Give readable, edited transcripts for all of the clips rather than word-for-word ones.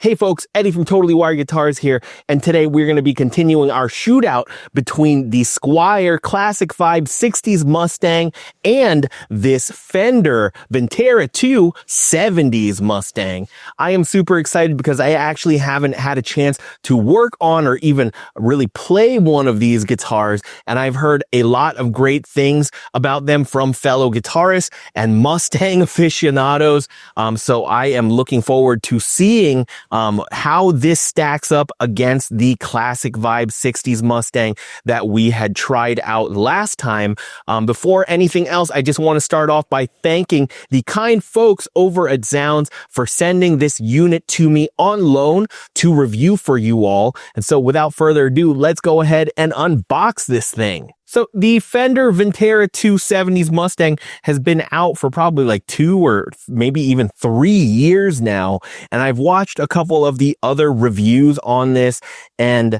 Hey folks, Eddie from Totally Wired Guitars here, and today we're going to be continuing our shootout between the Squier Classic Vibe 60s Mustang and this Fender Vintera II 70s Mustang. I am super excited because I actually haven't had a chance to work on or even really play one of these guitars, and I've heard a lot of great things about them from fellow guitarists and Mustang aficionados, so I am looking forward to seeing how this stacks up against the Classic Vibe 60s Mustang that we had tried out last time. Before anything else, I just want to start off by thanking the kind folks over at Zounds for sending this unit to me on loan to review for you all. And so without further ado, let's go ahead and unbox this thing. So the Fender Vintera II 70s Mustang has been out for probably like 2 or maybe even 3 years now. And I've watched a couple of the other reviews on this, and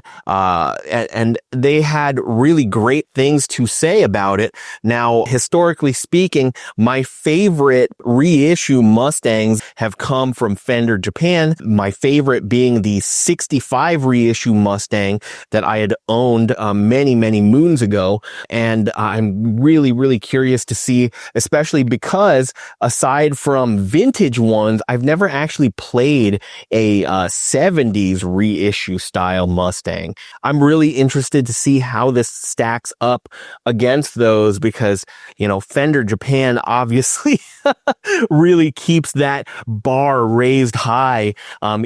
they had really great things to say about it. Now, historically speaking, my favorite reissue Mustangs have come from Fender Japan. My favorite being the 65 reissue Mustang that I had owned many moons ago. And I'm really curious to see, especially because aside from vintage ones, I've never actually played a 70s reissue style Mustang. I'm really interested to see how this stacks up against those because, you know, Fender Japan obviously really keeps that bar raised high,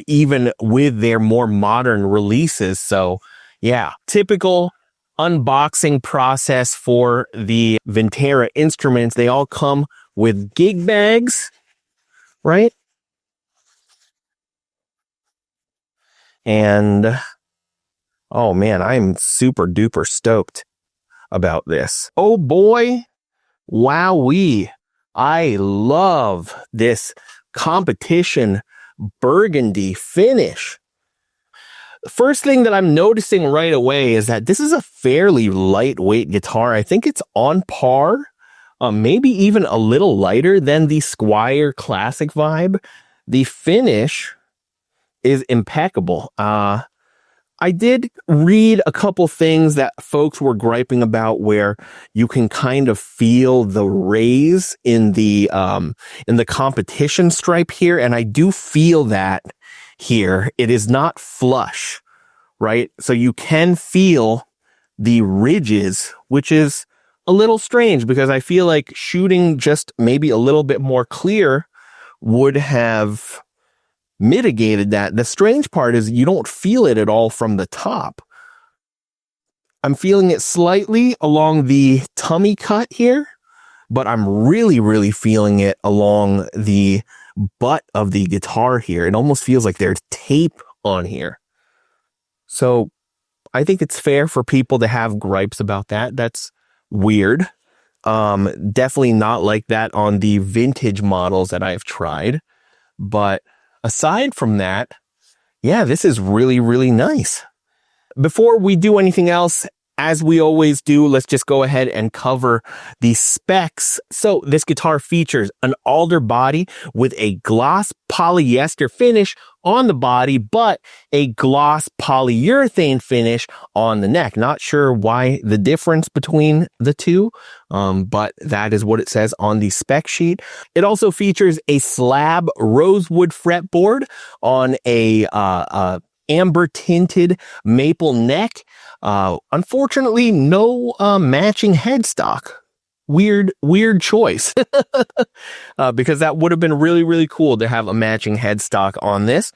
even with their more modern releases. So yeah, typical unboxing process for the Vintera instruments. They all come with gig bags, right? And oh man, I'm super duper stoked about this. Oh boy, wowee. I love this competition burgundy finish. The first thing that I'm noticing right away is that this is a fairly lightweight guitar. I think it's on par, maybe even a little lighter than the Squier Classic Vibe. The finish is impeccable. I did read a couple things that folks were griping about where you can kind of feel the raise in the competition stripe here, and I do feel that here. It is not flush, right? So you can feel the ridges, which is a little strange because I feel like shooting just maybe a little bit more clear would have mitigated that. The strange part is you don't feel it at all from the top. I'm feeling it slightly along the tummy cut here, but I'm really feeling it along the butt of the guitar here. It almost feels like there's tape on here. So I think it's fair for people to have gripes about that. That's weird. Definitely not like that on the vintage models that I've tried. But aside from that, yeah, this is really nice. Before we do anything else, as we always do, let's just go ahead and cover the specs. So this guitar features an alder body with a gloss polyester finish on the body, but a gloss polyurethane finish on the neck. Not sure why the difference between the two, but that is what it says on the spec sheet. It also features a slab rosewood fretboard on a amber tinted maple neck. Unfortunately, no matching headstock. Weird choice. Because that would have been really cool to have a matching headstock on this.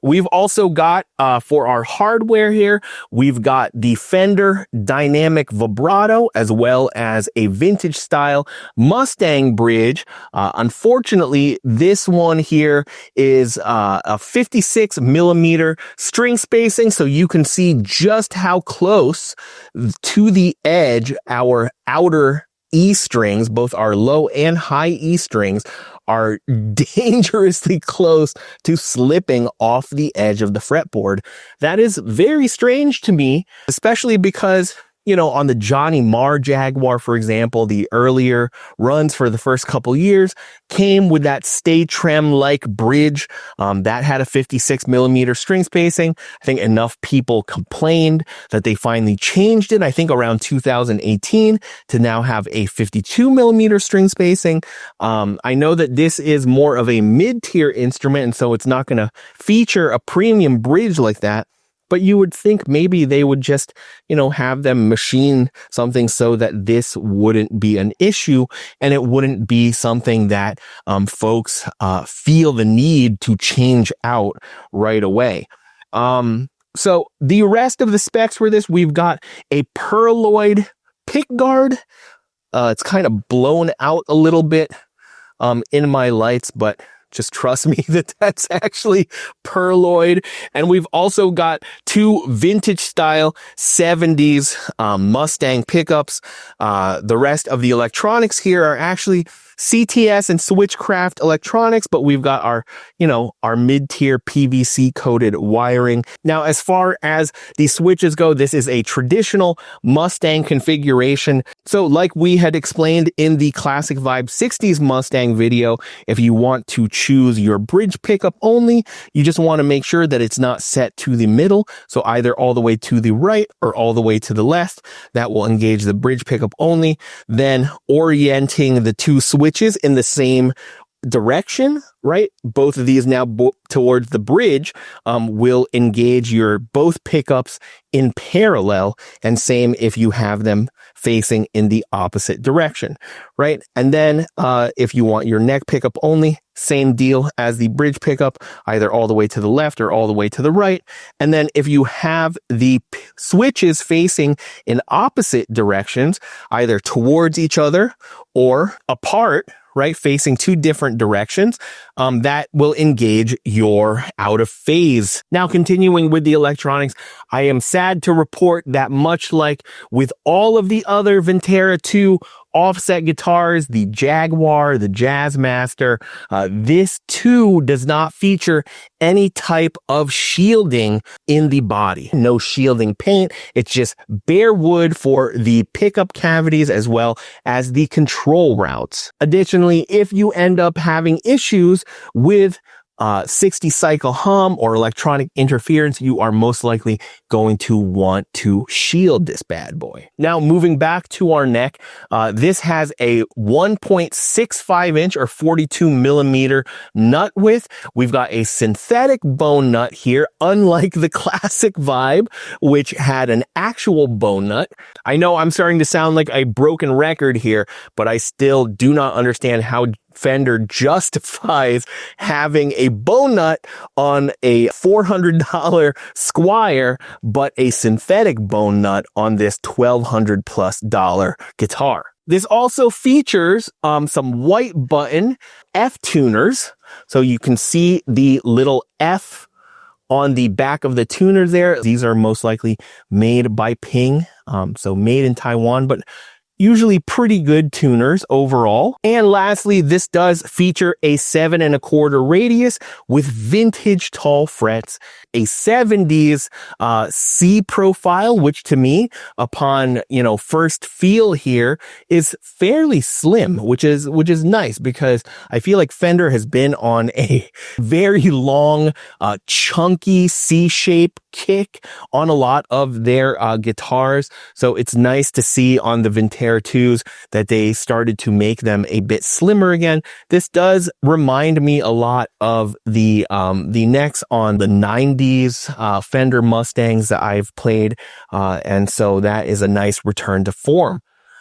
We've also got, for our hardware here, we've got the Fender Dynamic Vibrato as well as a vintage style Mustang bridge. Unfortunately, this one here is a 56 millimeter string spacing, so you can see just how close to the edge our outer E strings, both our low and high E strings, are dangerously close to slipping off the edge of the fretboard. That is very strange to me, especially because You know, on the Johnny Marr Jaguar, for example, the earlier runs for the first couple years came with that Stay Trem-like bridge that had a 56 millimeter string spacing. I think enough people complained that they finally changed it, I think around 2018, to now have a 52 millimeter string spacing. I know that this is more of a mid-tier instrument, and so it's not going to feature a premium bridge like that. But you would think maybe they would just, you know, have them machine something so that this wouldn't be an issue and it wouldn't be something that folks feel the need to change out right away. So the rest of the specs for this, we've got a pearloid pickguard. It's kind of blown out a little bit in my lights, but just trust me that that's actually pearloid. And we've also got two vintage style 70s Mustang pickups. The rest of the electronics here are actually CTS and Switchcraft electronics, but we've got our, you know, our mid-tier PVC coated wiring. Now, as far as the switches go, this is a traditional Mustang configuration. So like we had explained in the Classic Vibe 60s Mustang video, if you want to choose your bridge pickup only, you just want to make sure that it's not set to the middle. So either all the way to the right or all the way to the left. That will engage the bridge pickup only. Then orienting the two switches in the same direction, right? Both of these now towards the bridge will engage your both pickups in parallel, and same if you have them facing in the opposite direction, right? And then if you want your neck pickup only, same deal as the bridge pickup, either all the way to the left or all the way to the right. And then if you have the switches facing in opposite directions, either towards each other or apart, right, facing two different directions, that will engage your out of phase. Now, continuing with the electronics, I am sad to report that much like with all of the other Vintera II offset guitars, the Jaguar, the Jazzmaster, this too does not feature any type of shielding in the body. No shielding paint. It's just bare wood for the pickup cavities as well as the control routes. Additionally, if you end up having issues with 60 cycle hum or electronic interference, you are most likely going to want to shield this bad boy. Now, moving back to our neck, this has a 1.65 inch or 42 millimeter nut width. We've got a synthetic bone nut here, unlike the Classic Vibe, which had an actual bone nut. I know I'm starting to sound like a broken record here, but I still do not understand how Fender justifies having a bone nut on a $400 Squier, but a synthetic bone nut on this $1,200+ guitar. This also features some white button F tuners. So you can see the little F on the back of the tuner there. These are most likely made by Ping, so made in Taiwan, but usually pretty good tuners overall. And lastly, this does feature a 7 1/4 radius with vintage tall frets, a 70s C profile, which to me, upon, you know, first feel here, is fairly slim, which is nice, because I feel like Fender has been on a very long, chunky C-shape kick on a lot of their guitars. So it's nice to see on the Vintera IIs that they started to make them a bit slimmer again. This does remind me a lot of the necks on the 90s Fender Mustangs that I've played, and so that is a nice return to form.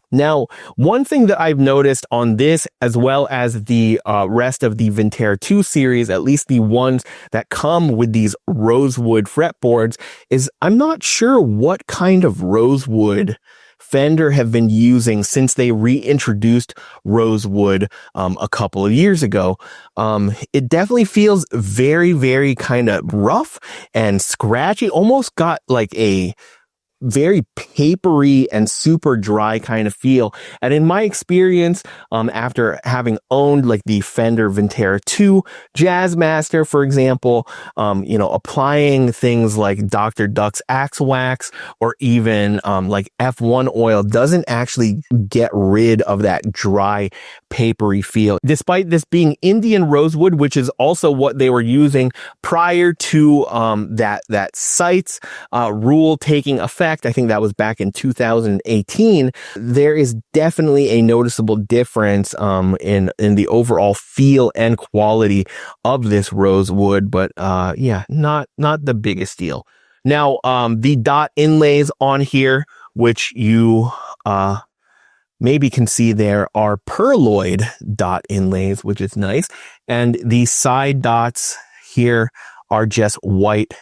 Now, one thing that I've noticed on this, as well as the rest of the Vintera II series, at least the ones that come with these rosewood fretboards, is I'm not sure what kind of rosewood Fender have been using since they reintroduced rosewood a couple of years ago. It definitely feels very, very kind of rough and scratchy, almost got like a very papery and super dry kind of feel. And in my experience, after having owned like the Fender Vintera II Jazzmaster, for example, applying things like Dr. Duck's Axe Wax or even like F1 oil doesn't actually get rid of that dry, papery feel. Despite this being Indian rosewood, which is also what they were using prior to that site's rule taking effect, I think that was back in 2018, there is definitely a noticeable difference in the overall feel and quality of this rosewood, but yeah, not the biggest deal. Now, the dot inlays on here, which you maybe can see there, are perloid dot inlays, which is nice. And the side dots here are just white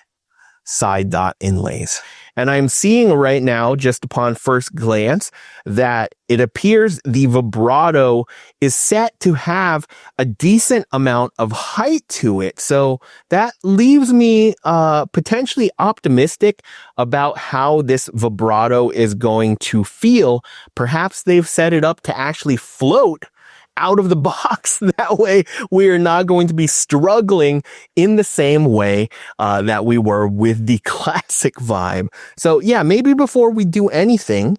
side dot inlays. And I'm seeing right now, just upon first glance, that it appears the vibrato is set to have a decent amount of height to it. So that leaves me potentially optimistic about how this vibrato is going to feel. Perhaps they've set it up to actually float out of the box. That way we are not going to be struggling in the same way that we were with the Classic Vibe. So yeah, maybe before we do anything,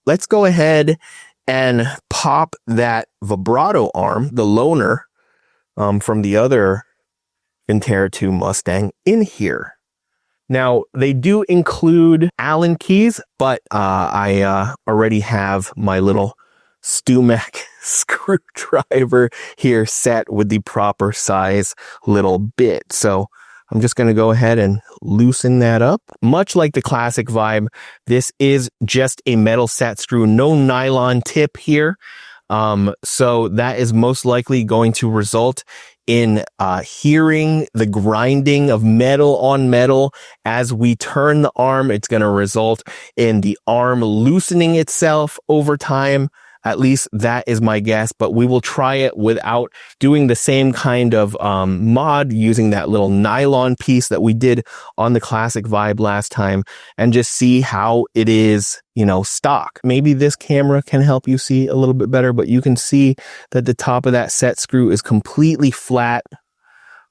let's go ahead and pop that vibrato arm, the loaner from the other Vintera II Mustang, in here. Now, they do include Allen keys, but I already have my little Stumac screwdriver here set with the proper size little bit. So I'm just going to go ahead and loosen that up. Much like the Classic Vibe, this is just a metal set screw, no nylon tip here. So that is most likely going to result in hearing the grinding of metal on metal as we turn the arm. It's going to result in the arm loosening itself over time. At least that is my guess, but we will try it without doing the same kind of mod using that little nylon piece that we did on the Classic Vibe last time and just see how it is, stock. Maybe this camera can help you see a little bit better, but you can see that the top of that set screw is completely flat,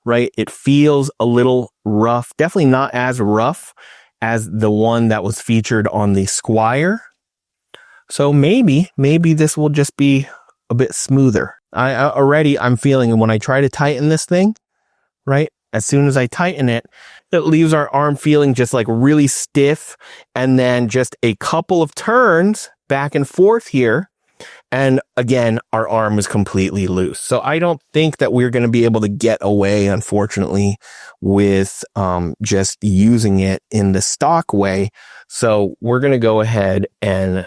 right? It feels a little rough, definitely not as rough as the one that was featured on the Squier. So maybe this will just be a bit smoother. I'm feeling when I try to tighten this thing, right? As soon as I tighten it, it leaves our arm feeling just like really stiff. And then just a couple of turns back and forth here. And again, our arm is completely loose. So I don't think that we're going to be able to get away, unfortunately, with just using it in the stock way. So we're going to go ahead and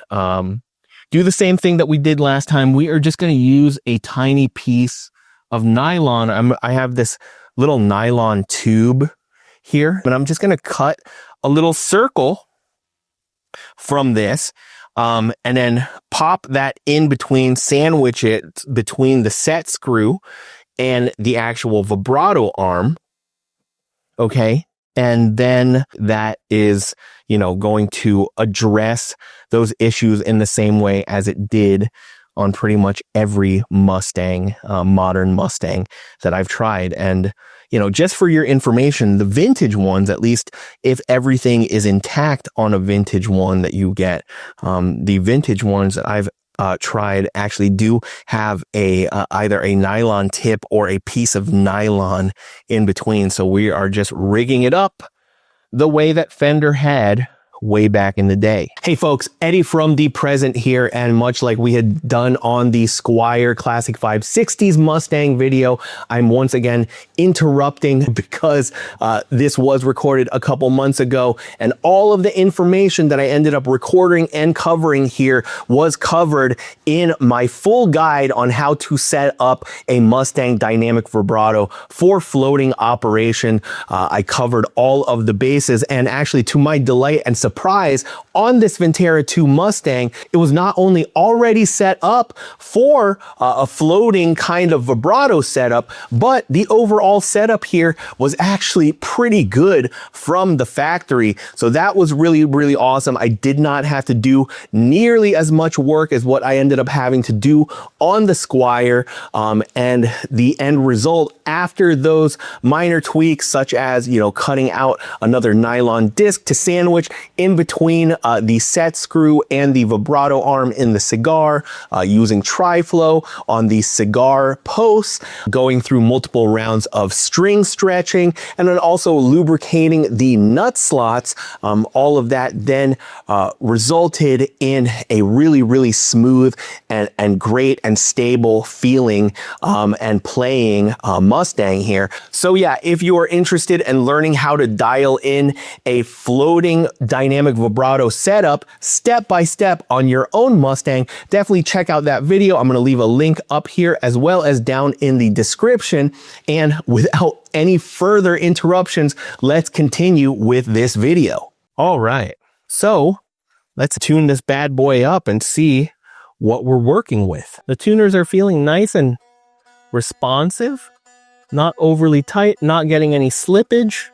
do the same thing that we did last time. We are just going to use a tiny piece of nylon. I have this little nylon tube here, but I'm just going to cut a little circle from this. And then pop that in between, sandwich it between the set screw and the actual vibrato arm. Okay. And then that is, going to address those issues in the same way as it did on pretty much every Mustang, modern Mustang that I've tried. And, just for your information, the vintage ones, at least if everything is intact on a vintage one that you get, the vintage ones that I've tried actually do have either a nylon tip or a piece of nylon in between. So we are just rigging it up the way that Fender had way back in the day. Hey folks, Eddie from the present here, and much like we had done on the Squier Classic Vibe 60s Mustang video, I'm once again interrupting because this was recorded a couple months ago, and all of the information that I ended up recording and covering here was covered in my full guide on how to set up a Mustang dynamic vibrato for floating operation. I covered all of the bases, and actually, to my delight and surprise, surprise on this Vintera II Mustang, it was not only already set up for a floating kind of vibrato setup, but the overall setup here was actually pretty good from the factory. So that was really, really awesome. I did not have to do nearly as much work as what I ended up having to do on the Squier, and the end result after those minor tweaks, such as, you know, cutting out another nylon disc to sandwich in between the set screw and the vibrato arm in the cigar, using tri-flow on the cigar posts, going through multiple rounds of string stretching, and then also lubricating the nut slots. All of that then resulted in a really, really smooth and great and stable feeling and playing Mustang here. So yeah, if you are interested in learning how to dial in a floating dynamic vibrato setup step by step on your own Mustang, definitely check out that video. I'm going to leave a link up here as well as down in the description. And without any further interruptions, let's continue with this video. All right, so let's tune this bad boy up and see what we're working with. The tuners are feeling nice and responsive, not overly tight, not getting any slippage.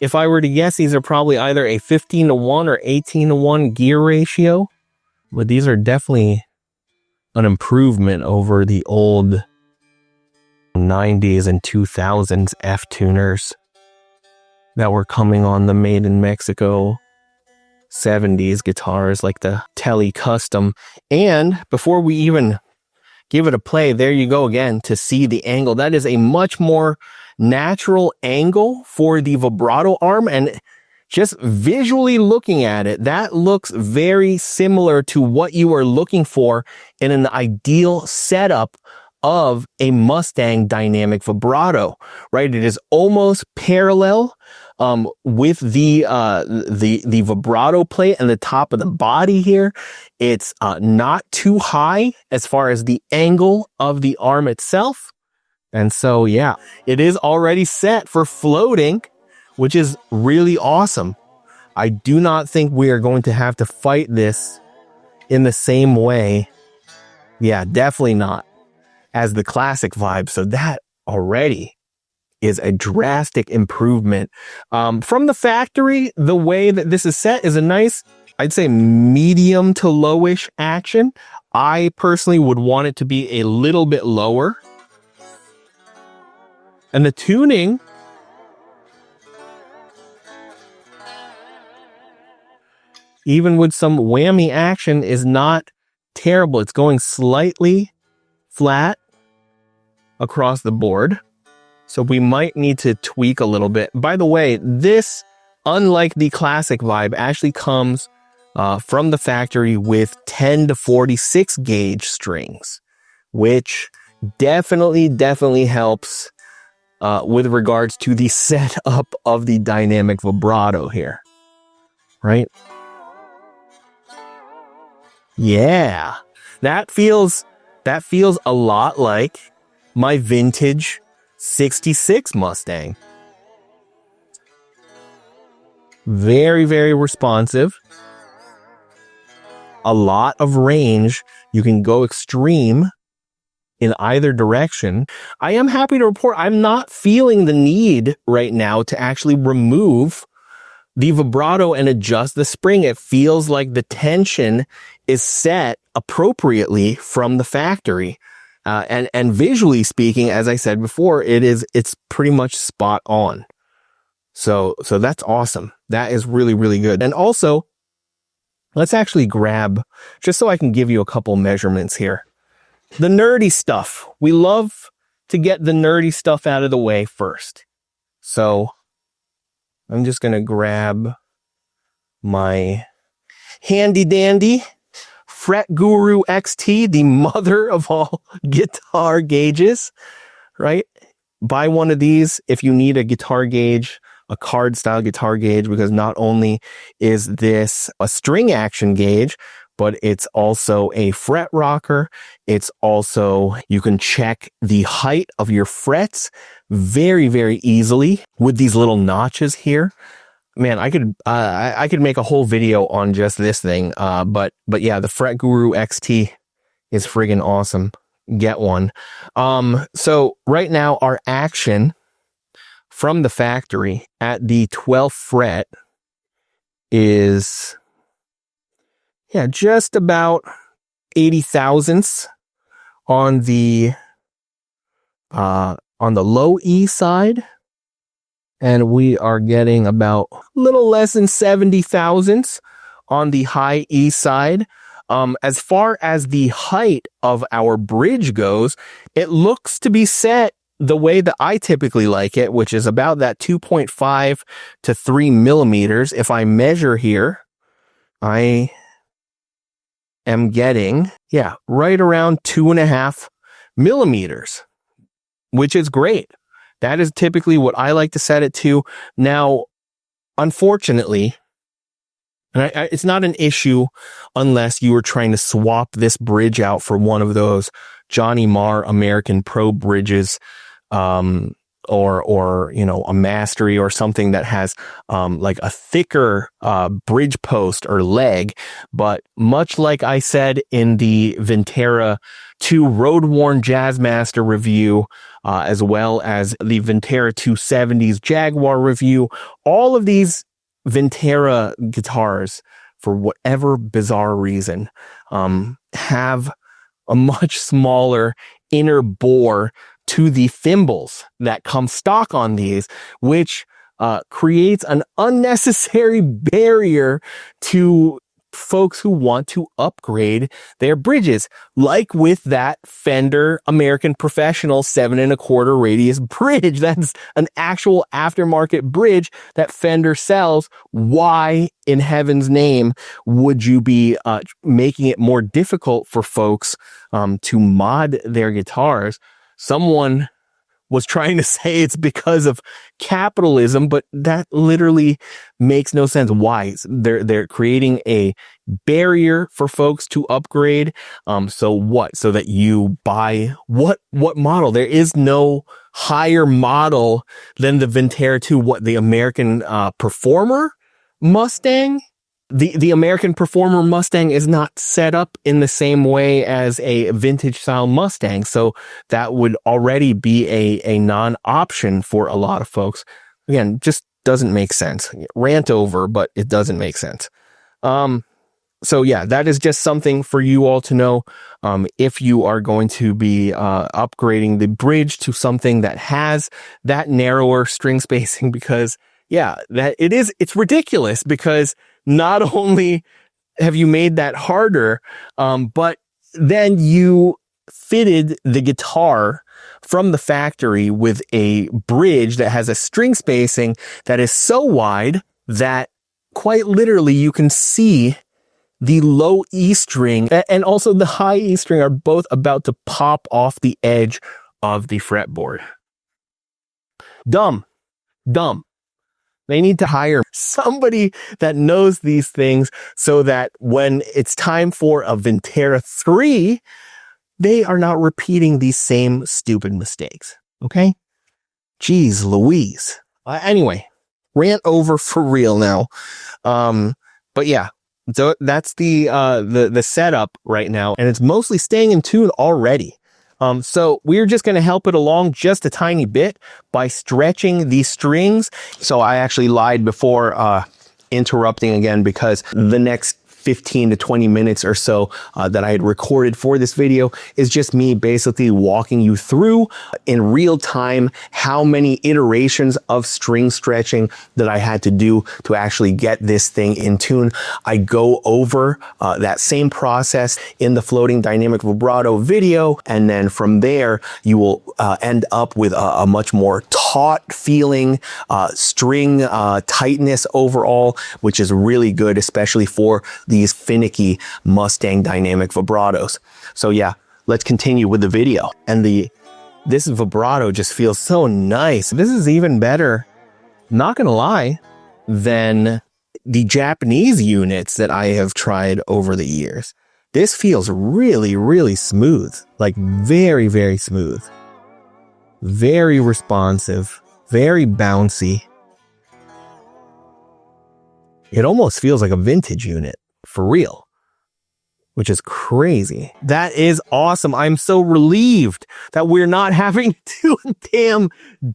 If I were to guess, these are probably either a 15:1 or 18:1 gear ratio, but these are definitely an improvement over the old 90s and 2000s F tuners that were coming on the made in Mexico 70s guitars like the Tele Custom. And before we even give it a play, there you go again to see the angle. That is a much more natural angle for the vibrato arm, and just visually looking at it, that looks very similar to what you are looking for in an ideal setup of a Mustang dynamic vibrato, right? It is almost parallel with the vibrato plate and the top of the body here. It's not too high as far as the angle of the arm itself. And so, yeah, it is already set for floating, which is really awesome. I do not think we are going to have to fight this in the same way. Yeah, definitely not as the classic vibe. So that already is a drastic improvement. From the factory, the way that this is set is a nice, I'd say, medium to lowish action. I personally would want it to be a little bit lower. And the tuning, even with some whammy action, is not terrible. It's going slightly flat across the board. So we might need to tweak a little bit. By the way, this, unlike the classic vibe, actually comes from the factory with 10 to 46 gauge strings, which definitely helps with regards to the setup of the dynamic vibrato here, right? Yeah, that feels a lot like my vintage 66 Mustang. Very, very responsive. A lot of range. You can go extreme in either direction. I am happy to report I'm not feeling the need right now to actually remove the vibrato and adjust the spring. It feels like the tension is set appropriately from the factory. And visually speaking, as I said before, it's pretty much spot on. So that's awesome. That is really, really good. And also, let's actually grab, just so I can give you a couple measurements here, the nerdy stuff. We love to get the nerdy stuff out of the way first. So I'm just going to grab my handy dandy Fret Guru XT, the mother of all guitar gauges, right? Buy one of these if you need a guitar gauge, a card style guitar gauge, because not only is this a string action gauge, but it's also a fret rocker. It's also, you can check the height of your frets very, very easily with these little notches here. man, I could make a whole video on just this thing. But yeah, the Fret Guru XT is friggin' awesome. Get one. So right now our action from the factory at the 12th fret is, yeah, just about 80 thousandths on the low E side. And we are getting about a little less than 70 thousandths on the high E side. As far as the height of our bridge goes, it looks to be set the way that I typically like it, which is about that 2.5 to 3 millimeters. If I measure here, I am getting, yeah, right around 2.5 millimeters, which is great. That is typically what I like to set it to. Now, unfortunately, and it's not an issue unless you were trying to swap this bridge out for one of those Johnny Marr American Pro bridges, or you know, a Mastery or something that has like a thicker bridge post or leg. But much like I said in the Vintera II Road Worn Jazzmaster review, as well as the Vintera 270s Jaguar review, all of these Vintera guitars, for whatever bizarre reason, have a much smaller inner bore to the thimbles that come stock on these, which creates an unnecessary barrier to folks who want to upgrade their bridges, like with that Fender American Professional 7.25 radius bridge. That's an actual aftermarket bridge that Fender sells. Why in heaven's name would you be making it more difficult for folks to mod their guitars? Someone was trying to say it's because of capitalism, but that literally makes no sense. Why? They're creating a barrier for folks to upgrade. So what? So that you buy what model? There is no higher model than the Vintera II. What, the American Performer Mustang? The American Performer Mustang is not set up in the same way as a vintage style Mustang, so that would already be a non-option for a lot of folks. Again, just doesn't make sense. Rant over, but it doesn't make sense. So yeah, that is just something for you all to know. If you are going to be upgrading the bridge to something that has that narrower string spacing, because yeah, it's ridiculous, because not only have you made that harder, but then you fitted the guitar from the factory with a bridge that has a string spacing that is so wide that quite literally you can see the low E string and also the high E string are both about to pop off the edge of the fretboard. Dumb. They need to hire somebody that knows these things so that when it's time for a Vintera 3, they are not repeating these same stupid mistakes. Okay? Jeez Louise. Anyway, rant over for real now. But yeah, so that's the setup right now, and it's mostly staying in tune already. So we're just going to help it along just a tiny bit by stretching these strings. So I actually lied before interrupting again, because the next 15 to 20 minutes or so that I had recorded for this video is just me basically walking you through in real time how many iterations of string stretching that I had to do to actually get this thing in tune. I go over that same process in the floating dynamic vibrato video, and then from there you will end up with a much more taut feeling string tightness overall, which is really good, especially for these finicky Mustang dynamic vibratos. So yeah, let's continue with the video. And this vibrato just feels so nice. This is even better, not gonna lie, than the Japanese units that I have tried over the years. This feels really, really smooth, like very, very smooth, very responsive, very bouncy. It almost feels like a vintage unit, for real, which is crazy. That is awesome. I'm so relieved that we're not having to do a damn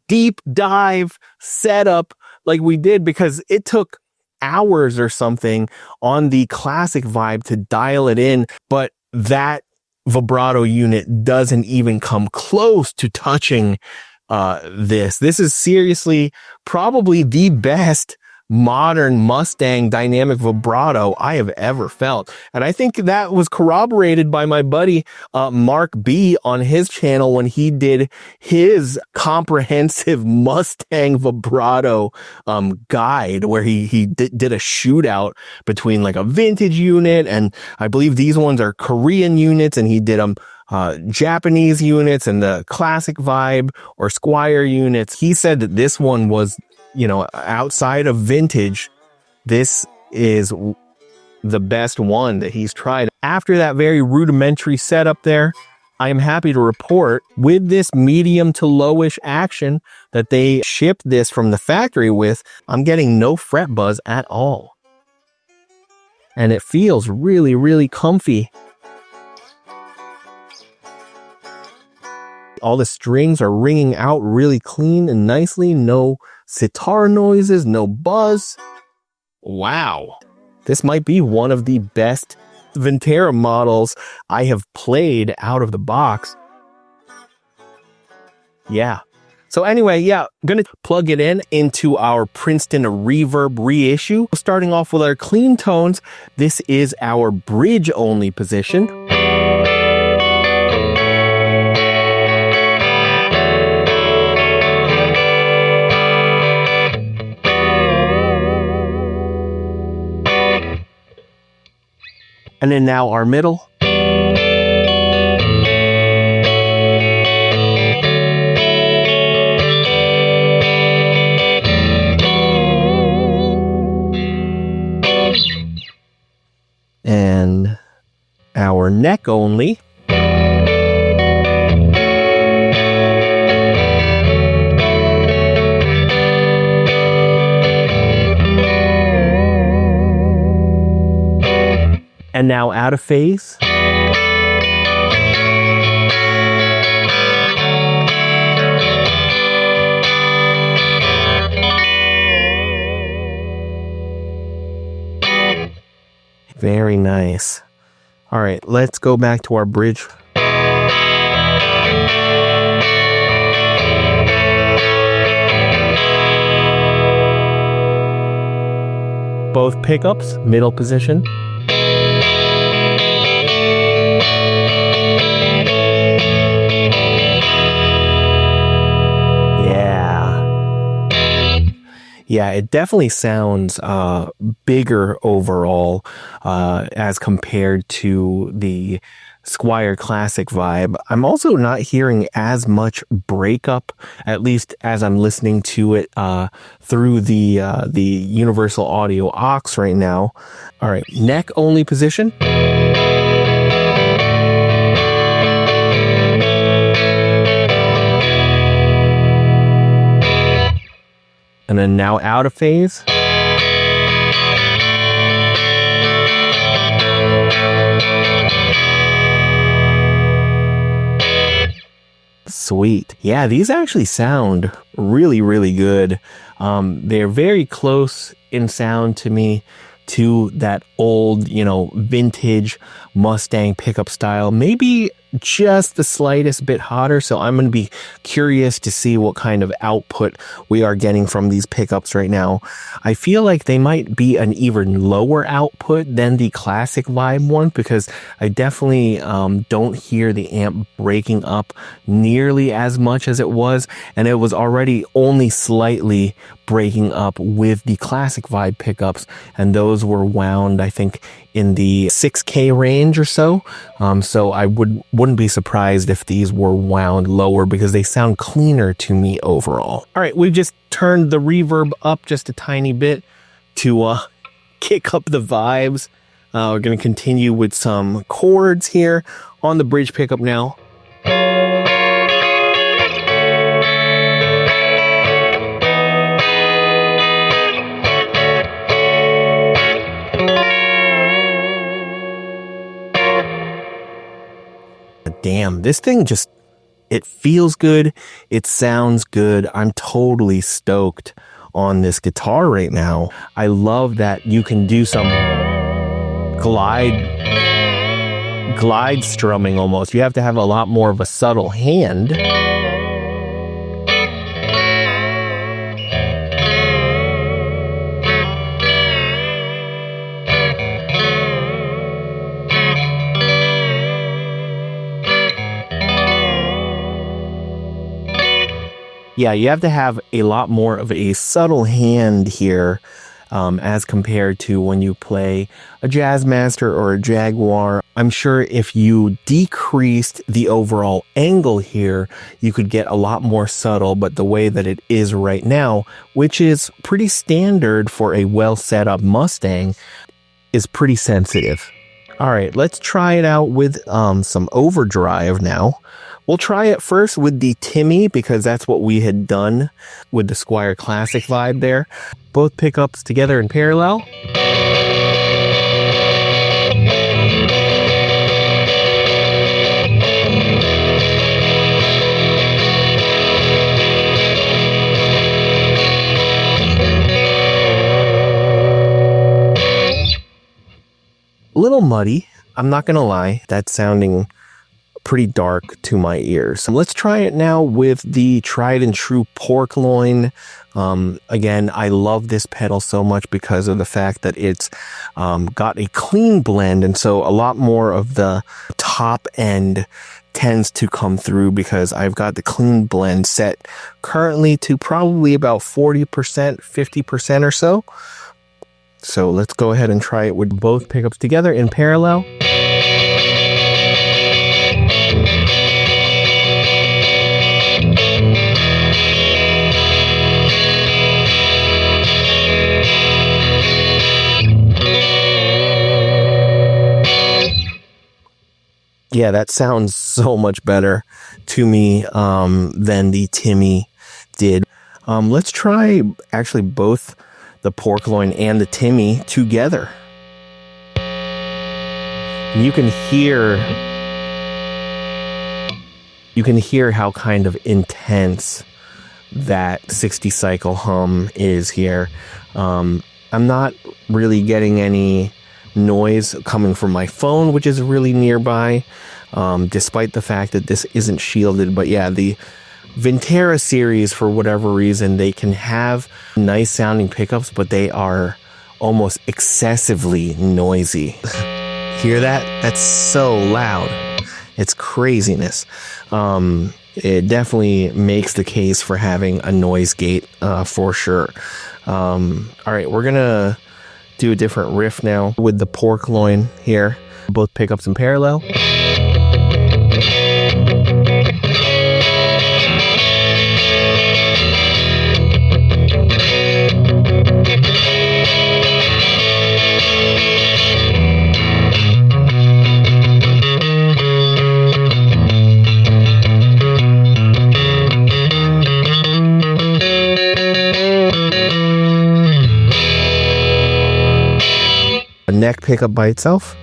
deep dive setup like we did, because it took hours or something on the Classic Vibe to dial it in. But that vibrato unit doesn't even come close to touching this. This is seriously probably the best modern Mustang dynamic vibrato I have ever felt. And I think that was corroborated by my buddy Mark B on his channel when he did his comprehensive Mustang vibrato guide, where he did a shootout between like a vintage unit, and I believe these ones are Korean units, and he did them Japanese units and the Classic Vibe or Squier units. He said that this one was, you know, outside of vintage, this is the best one that he's tried. After that very rudimentary setup there, I am happy to report with this medium to lowish action that they shipped this from the factory with, I'm getting no fret buzz at all. And it feels really, really comfy. All the strings are ringing out really clean and nicely. No sitar noises, no buzz. Wow. This might be one of the best Vintera models I have played out of the box. Yeah. So anyway, yeah, I'm going to plug it into our Princeton Reverb reissue. Starting off with our clean tones, this is our bridge only position. And then now our middle. And our neck only. And now out of phase. Very nice. All right, let's go back to our bridge. Both pickups, middle position. Yeah, it definitely sounds bigger overall as compared to the Squier Classic Vibe. I'm also not hearing as much breakup, at least as I'm listening to it through the Universal Audio aux right now. All right, neck only position. And then now out of phase. Sweet. Yeah, these actually sound really, really good. They're very close in sound to me to that old, you know, vintage Mustang pickup style. Maybe just the slightest bit hotter. So I'm going to be curious to see what kind of output we are getting from these pickups right now. I feel like they might be an even lower output than the Classic Vibe one, because I definitely don't hear the amp breaking up nearly as much as it was, and it was already only slightly breaking up with the Classic Vibe pickups, and those were wound, I think, in the 6K range or so. So I wouldn't be surprised if these were wound lower, because they sound cleaner to me overall. All right, we've just turned the reverb up just a tiny bit to kick up the vibes. We're going to continue with some chords here on the bridge pickup now. damn, this thing just, it feels good. It sounds good. I'm totally stoked on this guitar right now. I love that you can do some glide strumming almost. You have to have a lot more of a subtle hand. Yeah, you have to have a lot more of a subtle hand here as compared to when you play a Jazzmaster or a Jaguar. I'm sure if you decreased the overall angle here, you could get a lot more subtle, but the way that it is right now, which is pretty standard for a well set up Mustang, is pretty sensitive. All right, let's try it out with some overdrive now. We'll try it first with the Timmy because that's what we had done with the Squier Classic Vibe there. Both pickups together in parallel. A little muddy, I'm not gonna lie. That's sounding pretty dark to my ears. So let's try it now with the tried and true pork loin. Again, I love this pedal so much because of the fact that it's got a clean blend, and so a lot more of the top end tends to come through because I've got the clean blend set currently to probably about 40%, 50% or so. So let's go ahead and try it with both pickups together in parallel. Yeah, that sounds so much better to me than the Timmy did. Let's try actually both the pork loin and the Timmy together. And you can hear how kind of intense that 60 cycle hum is here. I'm not really getting any noise coming from my phone, which is really nearby, despite the fact that this isn't shielded. But yeah, the Vintera series, for whatever reason, they can have nice sounding pickups, but they are almost excessively noisy. Hear that? That's so loud. It's craziness. It definitely makes the case for having a noise gate for sure. All right, we're gonna do a different riff now with the pork loin here. Both pickups in parallel. A neck pickup by itself.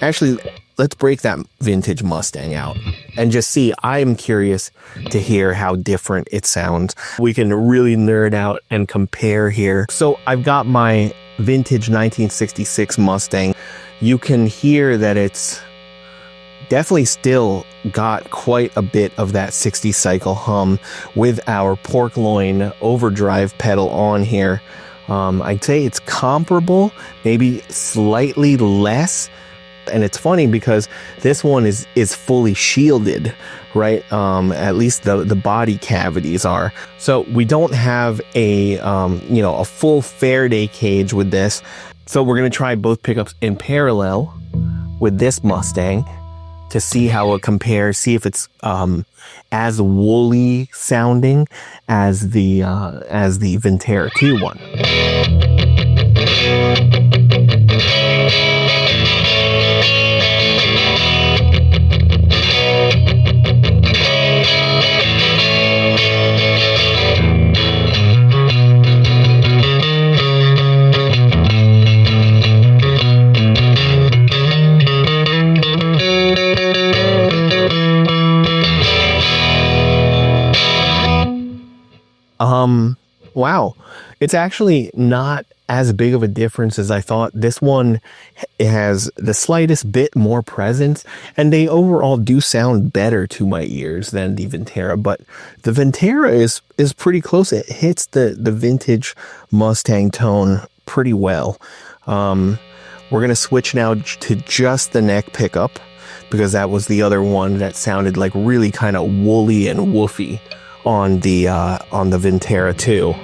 Actually, let's break that vintage Mustang out and just see. I am curious to hear how different it sounds. We can really nerd out and compare here. So I've got my vintage 1966 Mustang. You can hear that it's definitely still got quite a bit of that 60 cycle hum with our pork loin overdrive pedal on here. I'd say it's comparable, maybe slightly less. And it's funny because this one is fully shielded, right? At least the body cavities are. So we don't have a a full Faraday cage with this. So we're gonna try both pickups in parallel with this Mustang. to see how it compares, see if it's as woolly sounding as the Vintera II one. Wow. It's actually not as big of a difference as I thought. This one has the slightest bit more presence, and they overall do sound better to my ears than the Vintera, but the Vintera is pretty close. It hits the vintage Mustang tone pretty well. We're going to switch now to just the neck pickup, because that was the other one that sounded like really kind of woolly and woofy on the Vintera II.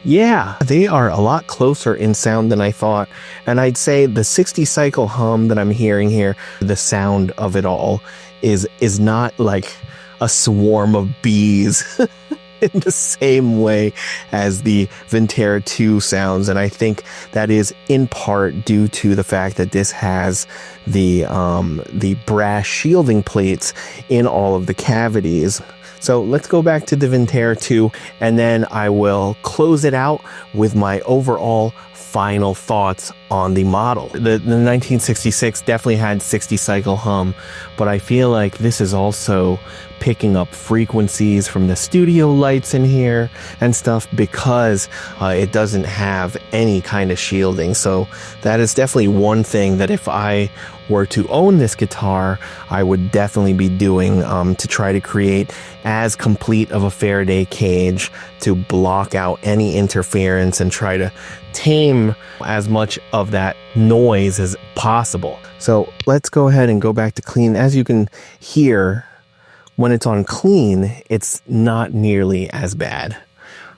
Yeah, they are a lot closer in sound than I thought. And I'd say the 60 cycle hum that I'm hearing here, the sound of it all is not like a swarm of bees in the same way as the Vintera II sounds. And I think that is in part due to the fact that this has the brass shielding plates in all of the cavities. So let's go back to the Vintera II, and then I will close it out with my overall final thoughts on the model. The 1966 definitely had 60 cycle hum, but I feel like this is also picking up frequencies from the studio lights in here and stuff, because it doesn't have any kind of shielding. So that is definitely one thing that if I were to own this guitar, I would definitely be doing to try to create as complete of a Faraday cage to block out any interference and try to tame as much of that noise as possible. So let's go ahead and go back to clean. As you can hear, when it's on clean, it's not nearly as bad,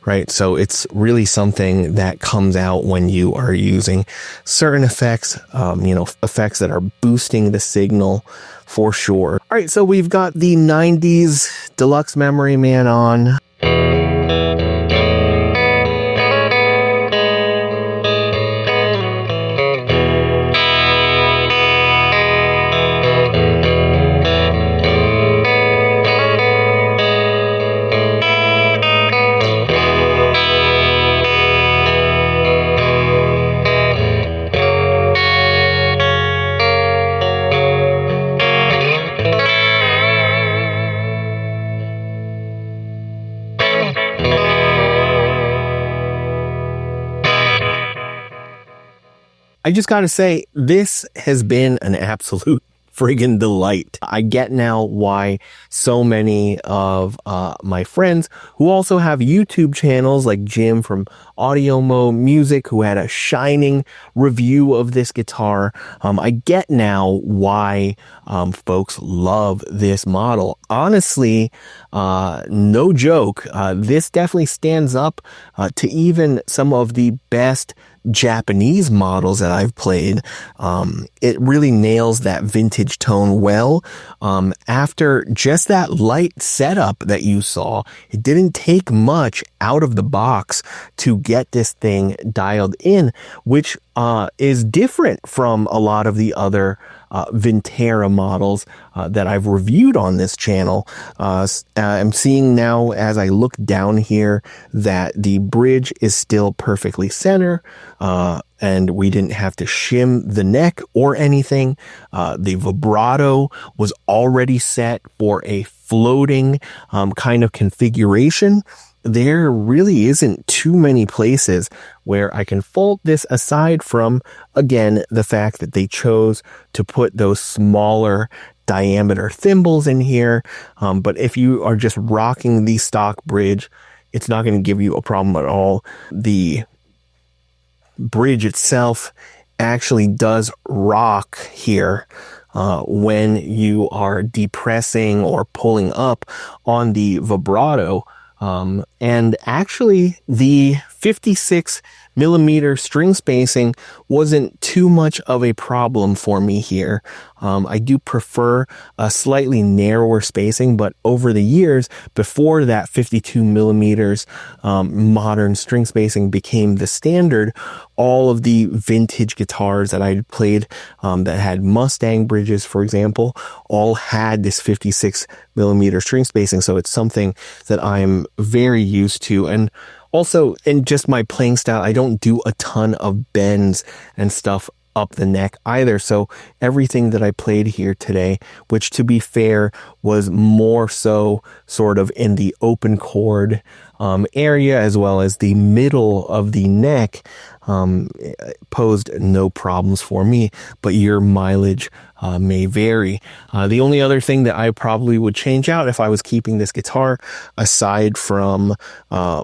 right? So it's really something that comes out when you are using certain effects, effects that are boosting the signal for sure. All right, so we've got the 90s Deluxe Memory Man on. I just gotta say, this has been an absolute friggin' delight. I get now why so many of my friends who also have YouTube channels, like Jim from Audio Mo Music, who had a shining review of this guitar. I get now why folks love this model. Honestly, no joke, this definitely stands up to even some of the best Japanese models that I've played. It really nails that vintage tone well. After just that light setup that you saw, it didn't take much out of the box to get this thing dialed in, which is different from a lot of the other Vintera models that I've reviewed on this channel. I'm seeing now, as I look down here, that the bridge is still perfectly center, and we didn't have to shim the neck or anything. The vibrato was already set for a floating kind of configuration. There really isn't too many places where I can fault this, aside from, again, the fact that they chose to put those smaller diameter thimbles in here. But if you are just rocking the stock bridge, it's not going to give you a problem at all. The bridge itself actually does rock here when you are depressing or pulling up on the vibrato. And actually the 56mm string spacing wasn't too much of a problem for me here. I do prefer a slightly narrower spacing, but over the years, before that 52mm modern string spacing became the standard, all of the vintage guitars that I played that had Mustang bridges, for example, all had this 56mm string spacing. So it's something that I'm very used to. And also, in just my playing style, I don't do a ton of bends and stuff up the neck either. So everything that I played here today, which to be fair was more so sort of in the open chord area as well as the middle of the neck, posed no problems for me, but your mileage may vary. The only other thing that I probably would change out if I was keeping this guitar, aside from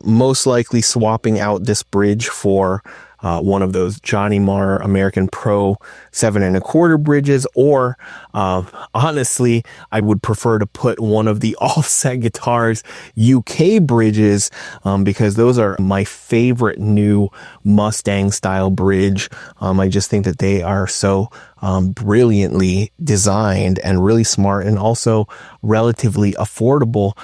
most likely swapping out this bridge for one of those Johnny Marr American Pro 7 1/4 bridges, or honestly, I would prefer to put one of the Offset Guitars UK bridges, because those are my favorite new Mustang style bridge. I just think that they are so brilliantly designed and really smart, and also relatively affordable,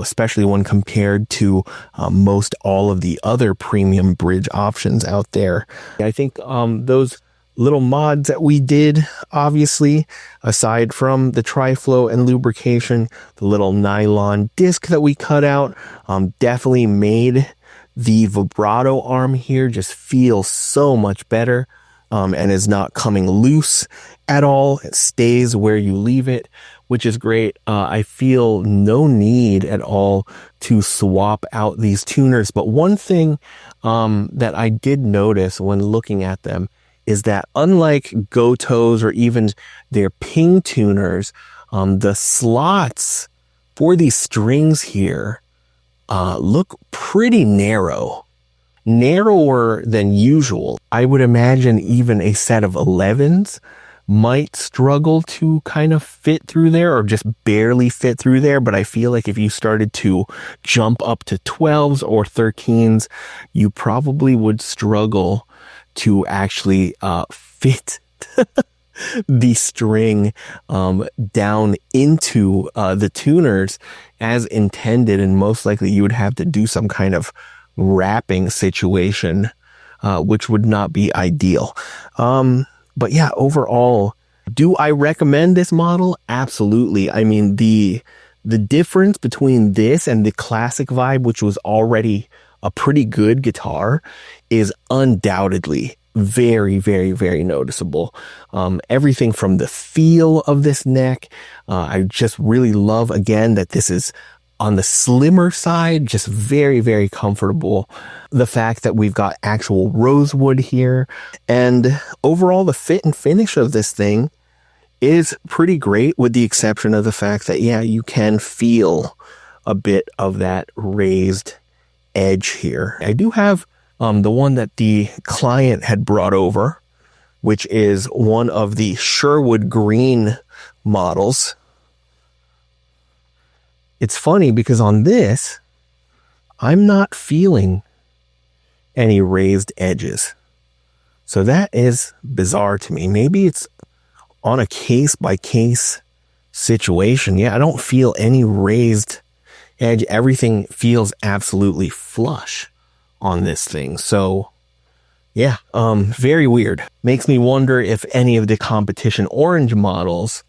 especially when compared to most all of the other premium bridge options out there. I think those little mods that we did, obviously, aside from the tri-flow and lubrication, the little nylon disc that we cut out, definitely made the vibrato arm here just feel so much better. And is not coming loose at all. It stays where you leave it, which is great. I feel no need at all to swap out these tuners. But one thing that I did notice when looking at them is that unlike Goto's or even their Ping tuners, the slots for these strings here look pretty narrower than usual. I would imagine even a set of 11s might struggle to kind of fit through there, or just barely fit through there. But I feel like if you started to jump up to 12s or 13s, you probably would struggle to actually fit the string down into the tuners as intended, and most likely you would have to do some kind of wrapping situation, which would not be ideal. But yeah, overall, do I recommend this model? Absolutely. I mean, the difference between this and the Classic Vibe, which was already a pretty good guitar, is undoubtedly very, very, very noticeable. Everything from the feel of this neck, I just really love, again, that this is on the slimmer side, just very, very comfortable. The fact that we've got actual rosewood here, and overall the fit and finish of this thing is pretty great, with the exception of the fact that, yeah, you can feel a bit of that raised edge here. I do have the one that the client had brought over, which is one of the Sherwood Green models. It's funny because on this, I'm not feeling any raised edges. So that is bizarre to me. Maybe it's on a case by case situation. Yeah, I don't feel any raised edge. Everything feels absolutely flush on this thing. So yeah, very weird. Makes me wonder if any of the competition orange models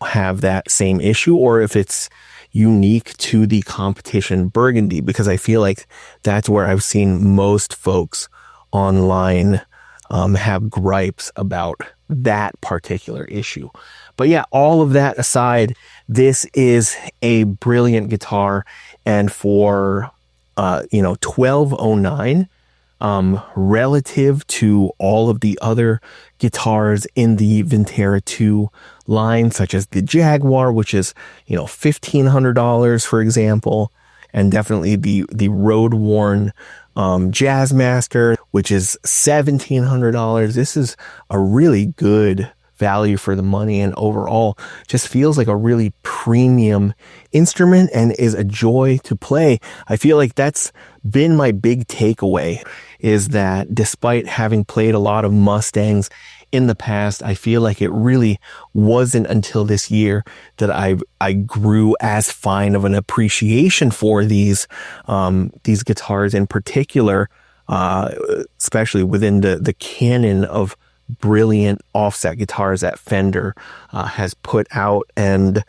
have that same issue, or if it's unique to the competition burgundy, because I feel like that's where I've seen most folks online have gripes about that particular issue. But yeah, all of that aside, this is a brilliant guitar, and for $1209, relative to all of the other guitars in the Vintera II line, such as the Jaguar, which is, $1,500, for example, and definitely the road-worn Jazzmaster, which is $1,700. This is a really good value for the money, and overall just feels like a really premium instrument and is a joy to play. I feel like that's been my big takeaway, is that despite having played a lot of Mustangs in the past, I feel like it really wasn't until this year that I grew as fine of an appreciation for these guitars in particular, especially within the canon of brilliant offset guitars that Fender has put out. And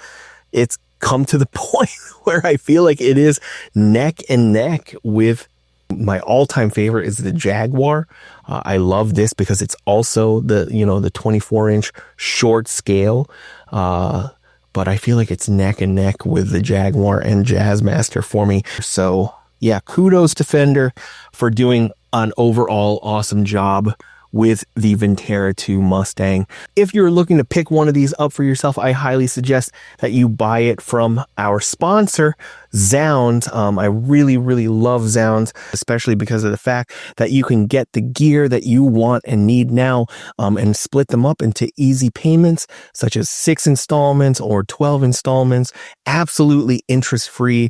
it's come to the point where I feel like it is neck and neck with my all-time favorite is the Jaguar. I love this because it's also the 24-inch short scale, but I feel like it's neck and neck with the Jaguar and Jazzmaster for me. So yeah, kudos to Fender for doing an overall awesome job with the Vintera II Mustang. If you're looking to pick one of these up for yourself, I highly suggest that you buy it from our sponsor, Zounds. I really, really love Zounds, especially because of the fact that you can get the gear that you want and need now, and split them up into easy payments, such as 6 installments or 12 installments, absolutely interest-free.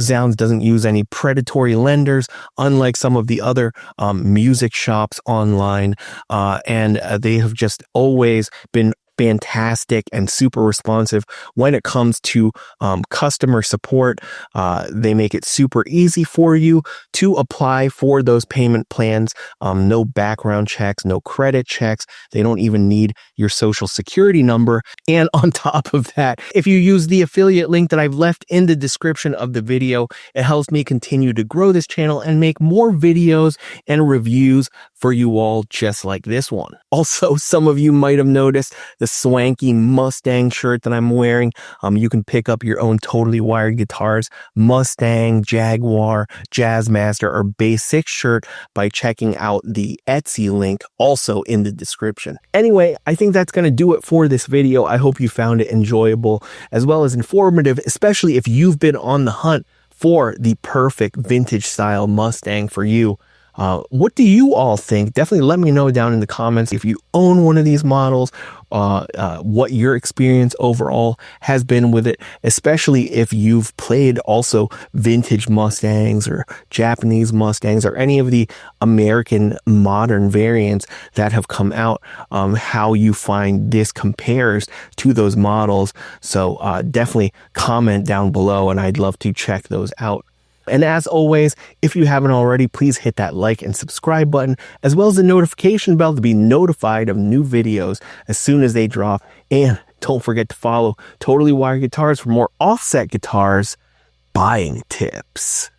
Zounds doesn't use any predatory lenders, unlike some of the other music shops online, and they have just always been fantastic and super responsive when it comes to customer support. They make it super easy for you to apply for those payment plans. No background checks, no credit checks. They don't even need your social security number. And on top of that, if you use the affiliate link that I've left in the description of the video, it helps me continue to grow this channel and make more videos and reviews for you all just like this one. Also, some of you might have noticed the swanky Mustang shirt that I'm wearing. You can pick up your own Totally Wired Guitars Mustang, Jaguar, Jazzmaster, or Bass 6 shirt by checking out the Etsy link also in the description. Anyway, I think that's going to do it for this video. I hope you found it enjoyable as well as informative, especially if you've been on the hunt for the perfect vintage style Mustang for you. What do you all think? Definitely let me know down in the comments if you own one of these models, what your experience overall has been with it, especially if you've played also vintage Mustangs or Japanese Mustangs or any of the American modern variants that have come out, how you find this compares to those models. So definitely comment down below and I'd love to check those out. And as always, if you haven't already, please hit that like and subscribe button, as well as the notification bell to be notified of new videos as soon as they drop. And don't forget to follow Totally Wired Guitars for more offset guitars buying tips.